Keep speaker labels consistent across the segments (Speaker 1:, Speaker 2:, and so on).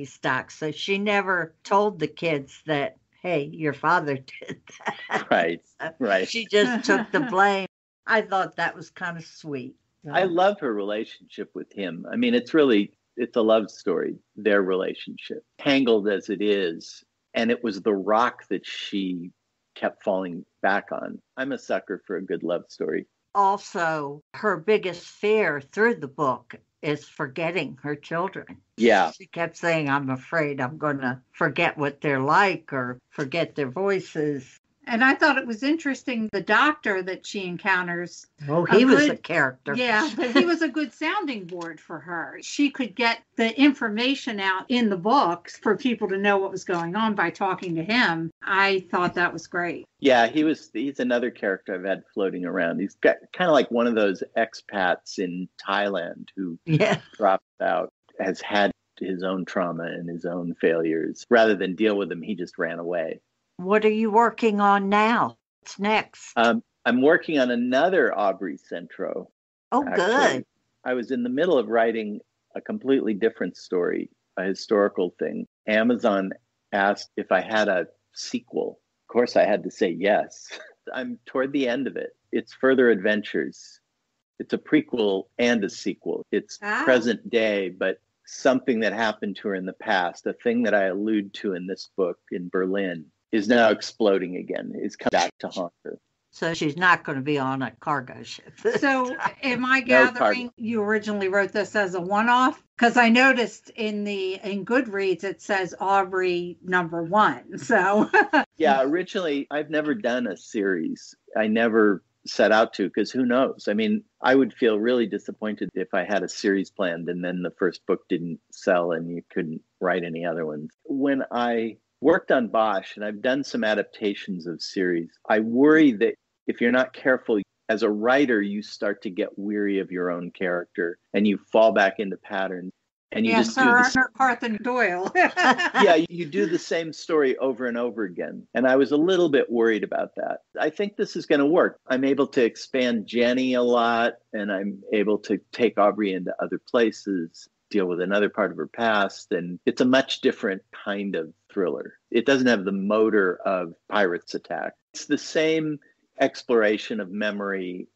Speaker 1: stock. So she never told the kids that, hey, your father did that.
Speaker 2: Right.
Speaker 1: She just took the blame. I thought that was kind of sweet.
Speaker 2: I love her relationship with him. I mean, it's a love story, their relationship, tangled as it is. And it was the rock that she kept falling back on. I'm a sucker for a good love story.
Speaker 1: Also, her biggest fear through the book is forgetting her children.
Speaker 2: Yeah.
Speaker 1: She kept saying, I'm afraid I'm going to forget what they're like or forget their voices.
Speaker 3: And I thought it was interesting, the doctor that she encounters.
Speaker 1: Oh, he was a character.
Speaker 3: Yeah, but he was a good sounding board for her. She could get the information out in the books for people to know what was going on by talking to him. I thought that was great.
Speaker 2: Yeah, he's another character I've had floating around. He's got kind of like one of those expats in Thailand who dropped out, has had his own trauma and his own failures. Rather than deal with them, he just ran away.
Speaker 1: What are you working on now? What's next?
Speaker 2: I'm working on another Aubrey Sentro.
Speaker 1: Oh, actually. Good.
Speaker 2: I was in the middle of writing a completely different story, a historical thing. Amazon asked if I had a sequel. Of course, I had to say yes. I'm toward the end of it. It's Further Adventures. It's a prequel and a sequel. It's present day, but something that happened to her in the past, a thing that I allude to in this book in Berlin, is now exploding again, is come back to haunt her.
Speaker 1: So she's not going to be on a cargo ship.
Speaker 3: So am I gathering you originally wrote this as a one-off? Because I noticed in Goodreads it says Aubrey #1. So
Speaker 2: yeah, originally I've never done a series. I never set out to, because who knows? I mean, I would feel really disappointed if I had a series planned and then the first book didn't sell and you couldn't write any other ones. When I worked on Bosch, and I've done some adaptations of series, I worry that if you're not careful, as a writer, you start to get weary of your own character and you fall back into patterns. And you just do
Speaker 3: Arthur Doyle.
Speaker 2: Yeah, you do the same story over and over again. And I was a little bit worried about that. I think this is going to work. I'm able to expand Jenny a lot, and I'm able to take Aubrey into other places, deal with another part of her past. And it's a much different kind of thriller. It doesn't have the motor of Pirates Attack. It's the same exploration of memory,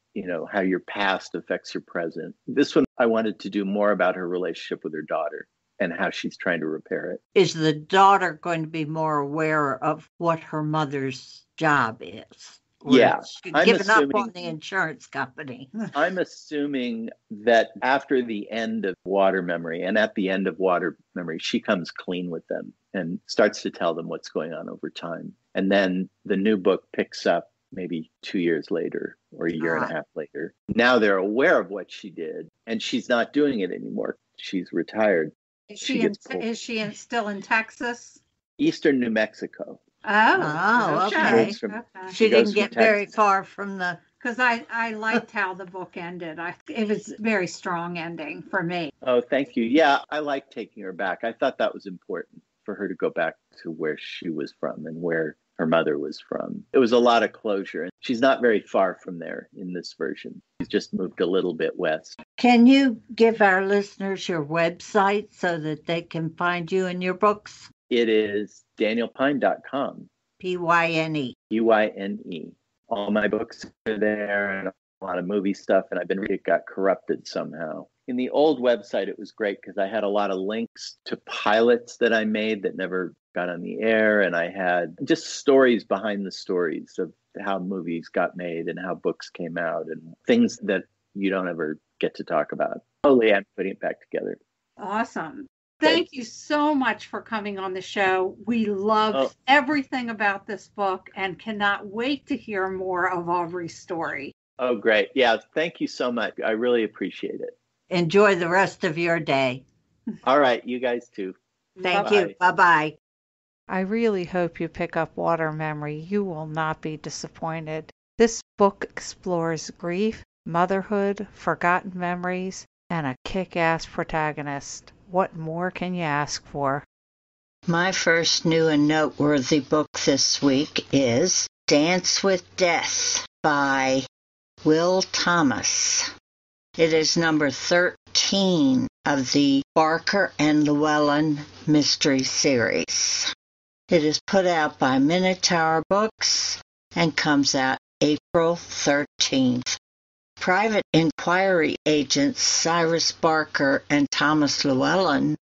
Speaker 2: how your past affects your present. This one, I wanted to do more about her relationship with her daughter and how she's trying to repair it.
Speaker 1: Is the daughter going to be more aware of what her mother's job is?
Speaker 2: Yeah.
Speaker 1: Given up on the insurance company.
Speaker 2: I'm assuming that after the end of Water Memory and at the end of Water Memory, she comes clean with them and starts to tell them what's going on over time. And then the new book picks up maybe 2 years later or a year and a half later. Now they're aware of what she did, and she's not doing it anymore. She's retired.
Speaker 3: Is she still in Texas?
Speaker 2: Eastern New Mexico.
Speaker 3: Oh, okay.
Speaker 1: She didn't get very far from the...
Speaker 3: Because I liked how the book ended. It was a very strong ending for me.
Speaker 2: Oh, thank you. Yeah, I like taking her back. I thought that was important for her to go back to where she was from and where her mother was from. It was a lot of closure, and she's not very far from there in this version. She's just moved a little bit west.
Speaker 1: Can you give our listeners your website so that they can find you and your books?
Speaker 2: It is danielpyne.com.
Speaker 1: Pyne.
Speaker 2: Pyne. All my books are there and a lot of movie stuff, and I've been reading it got corrupted somehow. In the old website, it was great because I had a lot of links to pilots that I made that never got on the air, and I had just stories behind the stories of how movies got made and how books came out and things that you don't ever get to talk about. Slowly, I'm putting it back together.
Speaker 3: Awesome. Thank you so much for coming on the show. We loved everything about this book and cannot wait to hear more of Aubrey's story.
Speaker 2: Oh, great. Yeah, thank you so much. I really appreciate it.
Speaker 1: Enjoy the rest of your day.
Speaker 2: All right, you guys too.
Speaker 1: Thank you. Bye-bye.
Speaker 4: I really hope you pick up Water Memory. You will not be disappointed. This book explores grief, motherhood, forgotten memories, and a kick-ass protagonist. What more can you ask for?
Speaker 5: My first new and noteworthy book this week is Dance with Death by Will Thomas. It is number 13 13 of the Barker and Llewellyn mystery series. It is put out by Minotaur Books and comes out April 13th. Private inquiry agents Cyrus Barker and Thomas Llewellyn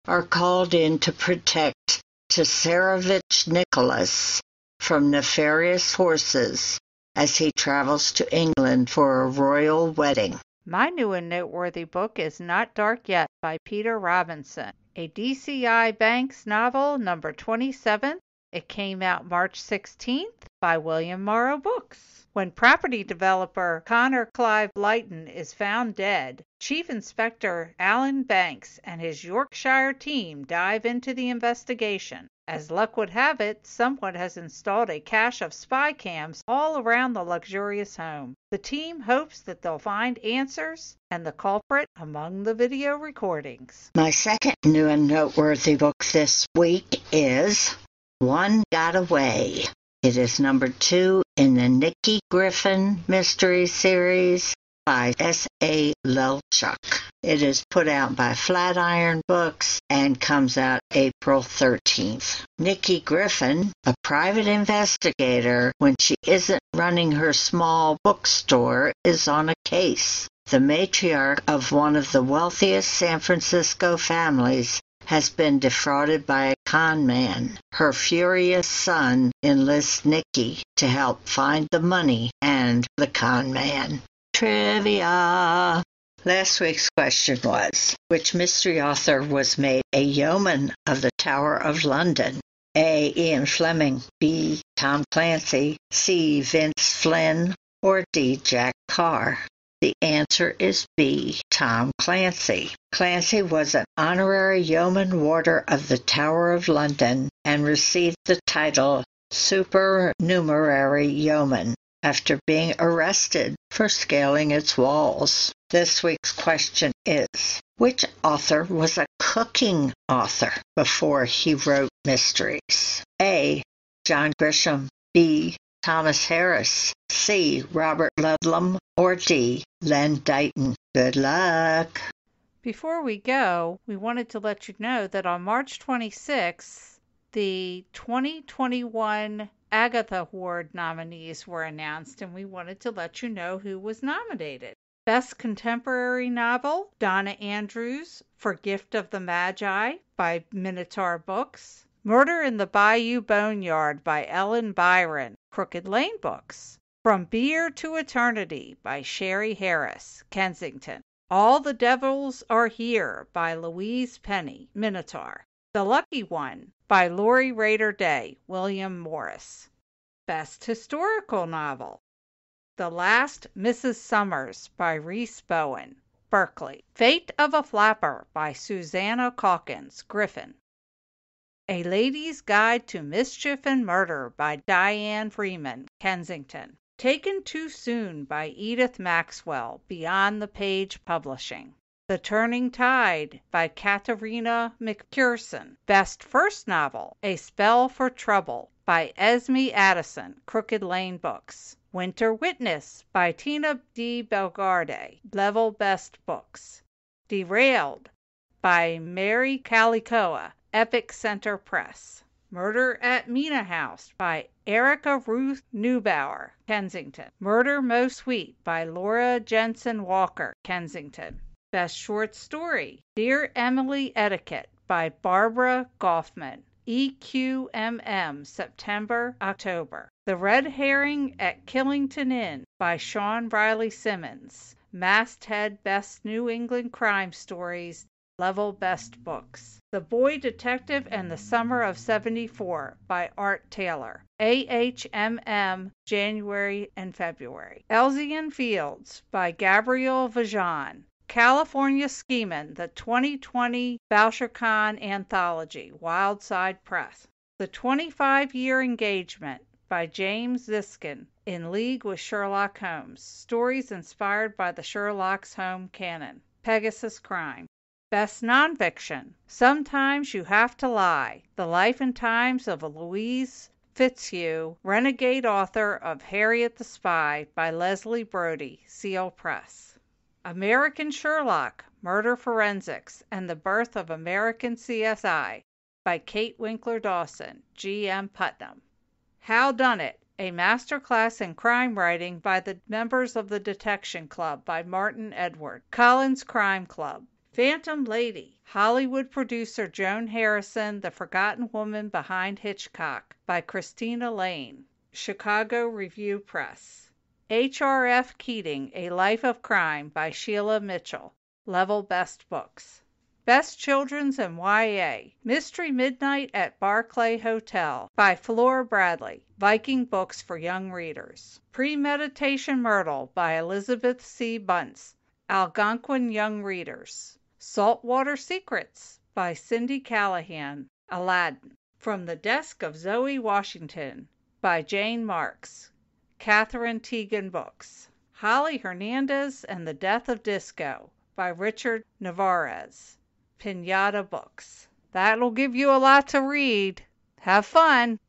Speaker 5: are called in to protect Tsarevich Nicholas from nefarious forces as he travels to England for a royal wedding.
Speaker 4: My new and noteworthy book is Not Dark Yet by Peter Robinson, a DCI Banks novel, number 27. It came out March 16th by William Morrow Books. When property developer Connor Clive Lighton is found dead, Chief Inspector Alan Banks and his Yorkshire team dive into the investigation. As luck would have it, someone has installed a cache of spy cams all around the luxurious home. The team hopes that they'll find answers and the culprit among the video recordings.
Speaker 5: My second new and noteworthy book this week is One Got Away. It is number 2 in the Nikki Griffin mystery series by S.A. Lelchuk. It is put out by Flatiron Books and comes out April 13th. Nikki Griffin, a private investigator when she isn't running her small bookstore, is on a case. The matriarch of one of the wealthiest San Francisco families has been defrauded by a con man. Her furious son enlists Nikki to help find the money and the con man. Trivia! Last week's question was, which mystery author was made a yeoman of the Tower of London? A. Ian Fleming, B. Tom Clancy, C. Vince Flynn, or D. Jack Carr? The answer is B. Tom Clancy. Clancy was an honorary yeoman warder of the Tower of London and received the title Supernumerary Yeoman after being arrested for scaling its walls. This week's question is, which author was a cooking author before he wrote mysteries? A. John Grisham, B. Thomas Harris, C. Robert Ludlum, or D. Len Dighton. Good luck.
Speaker 4: Before we go, we wanted to let you know that on March 26th, the 2021 Agatha Award nominees were announced, and we wanted to let you know who was nominated. Best Contemporary Novel, Donna Andrews for Gift of the Magi by Minotaur Books. Murder in the Bayou Boneyard by Ellen Byron, Crooked Lane Books. From Beer to Eternity by Sherry Harris, Kensington. All the Devils Are Here by Louise Penny, Minotaur. The Lucky One by Lori Rader Day, William Morris. Best Historical Novel, The Last Mrs. Summers by Rhys Bowen, Berkeley. Fate of a Flapper by Susanna Calkins, Griffin. A Lady's Guide to Mischief and Murder by Diane Freeman, Kensington. Taken Too Soon by Edith Maxwell, Beyond the Page Publishing. The Turning Tide by Katarina McPherson. Best First Novel, A Spell for Trouble by Esme Addison, Crooked Lane Books. Winter Witness by Tina D. Belgarde, Level Best Books. Derailed by Mary Calicoa, Epic Center Press. Murder at Mina House by Erica Ruth Neubauer, Kensington. Murder Most Sweet by Laura Jensen Walker, Kensington. Best Short Story, Dear Emily Etiquette by Barbara Goffman, EQMM, September, October. The Red Herring at Killington Inn by Sean Riley Simmons, Masthead Best New England Crime Stories, Level Best Books. The Boy Detective and the Summer of '74 by Art Taylor, AHMM, January and February. Elysian Fields by Gabrielle Vajan, California Schemin', the 2020 Boucher Khan Anthology, Wildside Press. The 25-Year Engagement by James Ziskin, in league with Sherlock Holmes. Stories inspired by the Sherlock Holmes canon. Pegasus Crime. Best Nonfiction, Sometimes You Have to Lie, The Life and Times of Louise Fitzhugh, renegade author of Harriet the Spy by Leslie Brody, Seal Press. American Sherlock, Murder Forensics, and the Birth of American CSI by Kate Winkler Dawson, G.M. Putnam. How Done It, a master class in crime writing by the members of the Detection Club by Martin Edward, Collins Crime Club. Phantom Lady, Hollywood producer Joan Harrison, the forgotten woman behind Hitchcock by Christina Lane, Chicago Review Press. H.R.F. Keating, A Life of Crime by Sheila Mitchell, Level Best Books. Best Children's and YA, Mystery Midnight at Barclay Hotel by Flora Bradley, Viking Books for Young Readers. Premeditation Myrtle by Elizabeth C. Bunce, Algonquin Young Readers. Saltwater Secrets by Cindy Callahan, Aladdin. From the Desk of Zoe Washington by Jane Marks, Catherine Teagan Books. Holly Hernandez and the Death of Disco by Richard Navarez, Pinata Books. That'll give you a lot to read. Have fun!